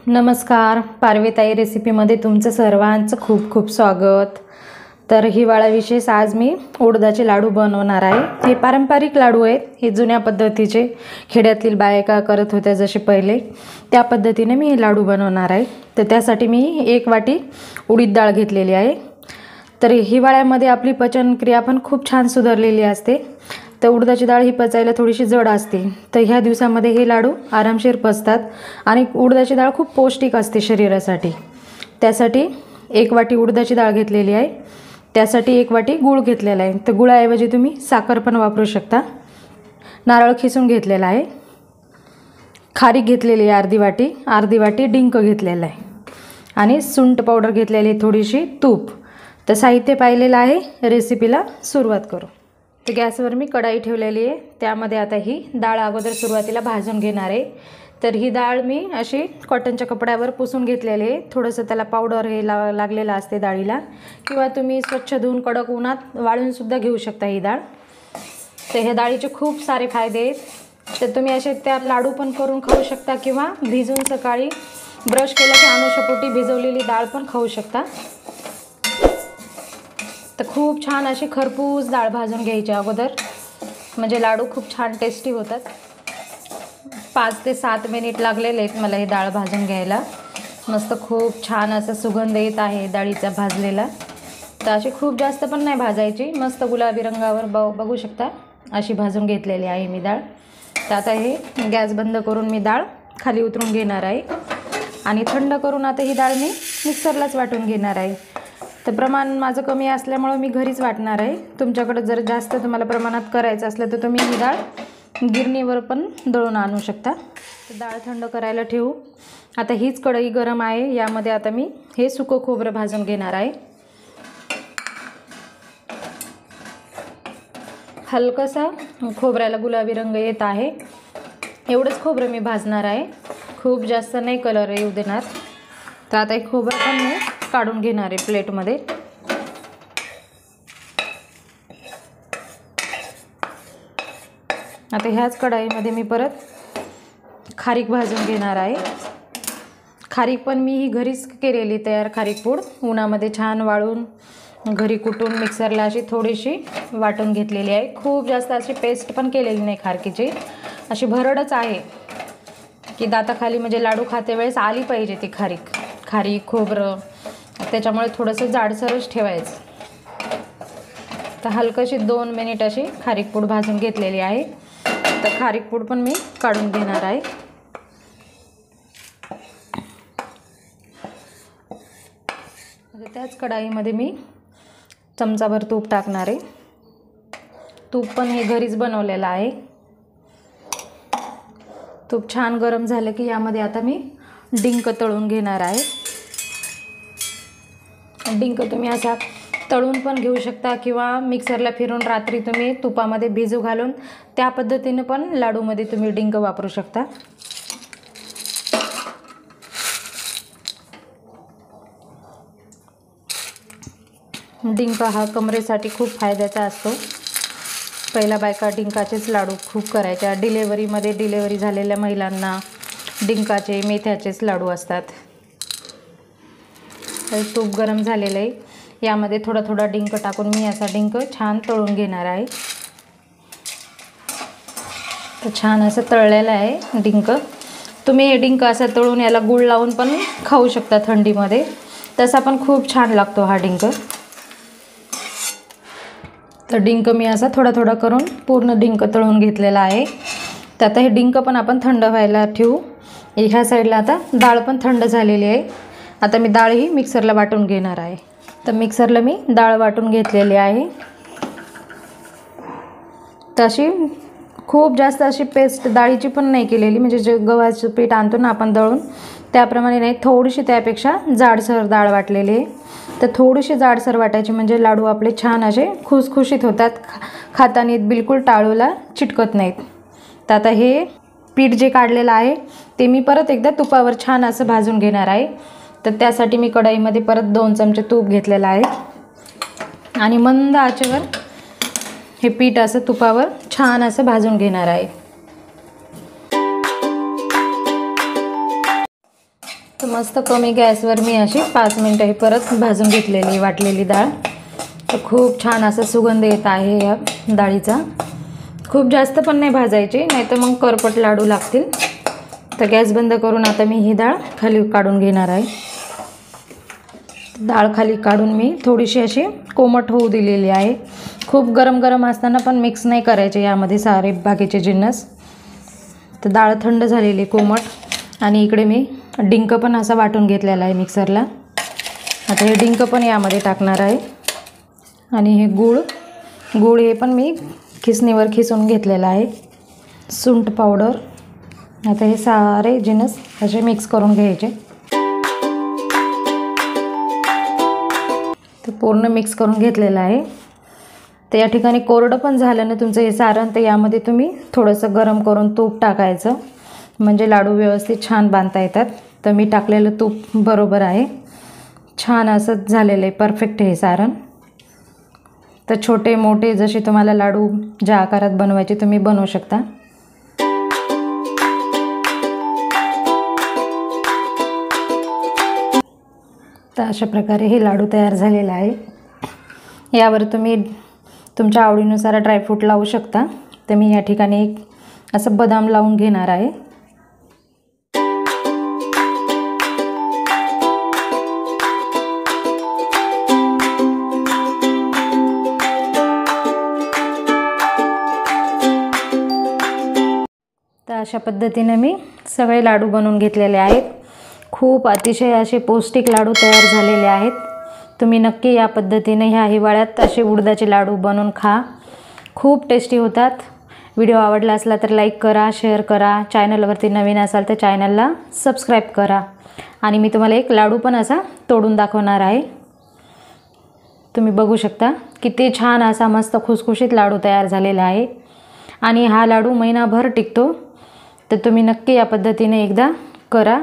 नमस्कार, पार्वतीताई रेसिपीमध्ये तुमचं सर्वांचं खूप खूप स्वागत। तर हिवाळा विशेष आज मी उडदाचे लाडू बनवणार आहे। हे पारंपरिक लाडू आहेत, हे जुन्या पद्धतीचे खेड्यातील बायका करत होत्या जसे पहिले त्या पद्धतीने मी हे लाडू बनवणार आहे। तर त्यासाठी मी 1 वाटी उडीद डाळ घेतलेली आहे। तर हिवाळ्यामध्ये आपली पचनक्रिया पण खूप छान सुधारलेली असते, तर उडदाची डाळ ही पचायला थोडीशी जड असते, तर ह्या दिवसामध्ये हे लाडू आरामशीर पचतात आणि उडदाची डाळ खूप पौष्टिक असते शरीरासाठी। त्यासाठी 1 वाटी उडदाची डाळ घेतलेली आहे, त्यासाठी 1 वाटी गूळ घेतलेला आहे। तर गुळाऐवजी तुम्ही साखर पण वापरू शकता। नारळ खिसून घेतलेला आहे, खारीक घेतलेली आहे अर्धी वाटी डिंक घेतलेला आहे आणि सुंठ पावडर घेतलेली आहे, थोडीशी तूप। तर साहित्य पाहिलेलं आहे, रेसिपीला सुरुवात करू। तर गॅसवर मी कढाई ठेवलेली आहे, त्यामध्ये आता ही डाळ अगोदर सुरुवातीला भाजून घेणार आहे। तर ही डाळ मी अशी कॉटनच्या कपड्यावर पुसून घेतलेली आहे, थोडंसं त्याला पावडर हे लागलेलं असते डाळीला, किंवा तुम्ही स्वच्छ धुवून कडक उन्हात वाळून सुद्धा घेऊ शकता ही डाळ। तर ह्या डाळीचे खूप सारे फायदे आहेत, तर तुम्ही असे त्या लाडू पण करून खाऊ शकता किंवा भिजवून सकाळी ब्रश केला की अनुशापोटी भिजवलेली डाळ पण खाऊ शकता। तर खूप छान अशी खरपूस डाळ भाजून घ्यायची अगोदर, म्हणजे लाडू खूप छान टेस्टी होतात। 5 ते 7 मिनिट लागलेले आहेत मला ही डाळ भाजून घ्यायला। मस्त खूप छान असा सुगंध येत आहे डाळीचा भाजलेला। तर अशी खूप जास्त पण नाही भाजायची, मस्त गुलाबी रंगावर बघू शकता अशी भाजून घेतलेली आहे मी डाळ। तर आता हे गॅस बंद करून मी डाळ खाली उतरून घेणार आहे आणि थंड करून आता ही डाळ मी मिक्सरलाच वाटून घेणार आहे। तर प्रमाण माझं कमी असल्यामुळे मी घरीच वाटणार आहे। तुमच्याकडे जर जास्त तुम्हाला प्रमाणात करायचं असलं तर तुम्ही ही डाळ गिरणीवर पण दळून आणू शकता। तर डाळ थंड करायला ठेवू। आता हीच कढई गरम आहे, यामध्ये आता मी हे सुकं खोबरं भाजून घेणार आहे। हलकासा खोबऱ्याला गुलाबी रंग येत आहे, एवढंच खोबरं मी भाजणार आहे, खूप जास्त नाही कलर येऊ देणार। तर आता एक खोबरं पण मी काढून घेणार आहे प्लेटमध्ये। आता ह्याच कढाईमध्ये मी परत खारीक भाजून घेणार आहे। खारीक पण मी ही घरीच केलेली तयार खारीक पूड, उन्हामध्ये छान वाळून घरी कुटून मिक्सरला अशी थोडीशी वाटून घेतलेली आहे। खूप जास्त अशी पेस्ट पण केलेली नाही खारकीची, अशी भरडच आहे की दाताखाली म्हणजे लाडू खाते वेळेस आली पाहिजे ती खारीक खोबरं, त्याच्यामुळे थोडंसं जाडसरच ठेवायचं। तर हलकशी 2 मिनिट अशी खारीक पूड भाजून घेतलेली आहे। तर खारीक पूड पण मी काढून घेणार आहे। त्याच कढाईमध्ये मी चमचाभर तूप टाकणार आहे। तूप पण हे घरीच बनवलेलं आहे। तूप छान गरम झालं की यामध्ये आता मी डिंक तळून घेणार आहे। डिंक तुम्ही असा तळून पण घेऊ शकता किंवा मिक्सरला फिरून रात्री तुम्ही तुपामध्ये भिजू घालून त्या पद्धतीने पण लाडूमध्ये तुम्ही डिंक वापरू शकता। डिंक हा कमरेसाठी खूप फायद्याचा असतो। पहिला बायका डिंकाचेच लाडू खूप करायच्या, डिलेवरी झालेल्या महिलांना डिंकाचे मेथ्याचेच लाडू असतात। तर तूप गरम झालेलं आहे, यामध्ये थोडा डिंक टाकून मी असा डिंक छान तळून घेणार आहे। तर छान असं तळलेलं आहे डिंक। तुम्ही हे डिंक असं तळून याला गूळ लावून पण खाऊ शकता थंडीमध्ये, तसा पण खूप छान लागतो हा डिंक। तर डिंक मी असा थोडा करून पूर्ण डिंक तळून घेतलेला आहे। तर आता हे डिंक पण आपण थंड व्हायला ठेवू। ह्या साईडला आता डाळ पण थंड झालेली आहे। आता मी डाळ ही मिक्सरला वाटून घेणार आहे। तर मिक्सरला मी डाळ वाटून घेतलेली आहे। तशी खूप जास्त अशी पेस्ट डाळीची पण नाही केलेली, म्हणजे जे गव्हाचं पीठ आणतो ना आपण दळून त्याप्रमाणे नाही, थोडीशी त्यापेक्षा जाडसर डाळ वाटलेली आहे। तर थोडीशी जाडसर वाटायची म्हणजे लाडू आपले छान असे खुसखुशीत होतात, खाताना बिलकुल टाळूला चिटकत नाहीत। तर आता हे पीठ जे काढलेलं आहे ते मी परत एकदा तुपावर छान असं भाजून घेणार आहे। तर त्यासाठी मी कढईमध्ये परत 2 चमचे तूप घेतलेलं आहे आणि मंद आचेवर हे पीठ असं तुपावर छान असं भाजून घेणार आहे। तर मस्त कमी गॅसवर मी अशी 5 मिनिटं ही परत भाजून घेतलेली वाटलेली डाळ. तर खूप छान असा सुगंध येत आहे या डाळीचा. खूप जास्त पण नाही भाजायची, नाहीतर मग करपट लाडू लागतील. तर गॅस बंद करून आता मी ही डाळ खाली काढून घेणार आहे. डाळ खाली काढून मी थोडीशी अशी कोमट होऊ दिलेली आहे. खूप गरम गरम असताना पण मिक्स नाही करायचे यामध्ये सारे बाकीचे जिन्नस. तर डाळ थंड झालेली कोमट. आणि इकडे मी डिंक पण असा वाटून घेतलेला आहे मिक्सरला. आता हे डिंक पण यामध्ये टाकणार आहे. आणि हे गूळ हे पण मी खिसणीवर खिसून घेतलेलं आहे. सुंठ पावडर. आता हे सारे जिन्नस असे मिक्स करून घ्यायचे. तर पूर्ण मिक्स करून घेतलेलं आहे. तर या ठिकाणी कोरडं पण झालं ना तुमचं हे सारण, तर यामध्ये तुम्ही थोडंसं गरम करून तूप टाकायचं, म्हणजे लाडू व्यवस्थित छान बांधता येतात. तर मी टाकलेलं तूप बरोबर आहे. छान असं झालेलं आहे, परफेक्ट हे सारण. तर छोटे मोठे जसे तुम्हाला लाडू ज्या आकारात बनवायचे तुम्ही बनवू शकता. तर अशा प्रकारे हे लाडू तयार झालेला आहे. यावर तुम्ही तुमच्या आवडीनुसार ड्रायफ्रूट लावू शकता. तर मी या ठिकाणी एक असं बदाम लावून घेणार आहे. तर अशा पद्धतीने मी सगळे लाडू बनवून घेतलेले आहेत. खूप अतिशय असे पौष्टिक लाडू तयार झालेले आहेत. तुम्ही नक्की या पद्धतीने ह्या हिवाळ्यात असे उडदाचे लाडू बनवून खा. खूप टेस्टी होतात. व्हिडिओ आवडला असला तर लाईक करा, शेअर करा. चॅनलवरती नवीन असाल तर चॅनलला सबस्क्राईब करा. आणि मी तुम्हाला एक लाडू पण असा तोडून दाखवणार आहे. तुम्ही बघू शकता किती छान असा मस्त खुसखुशीत लाडू तयार झालेला आहे. आणि हा लाडू महिनाभर टिकतो. तर तुम्ही नक्की या पद्धतीने एकदा करा.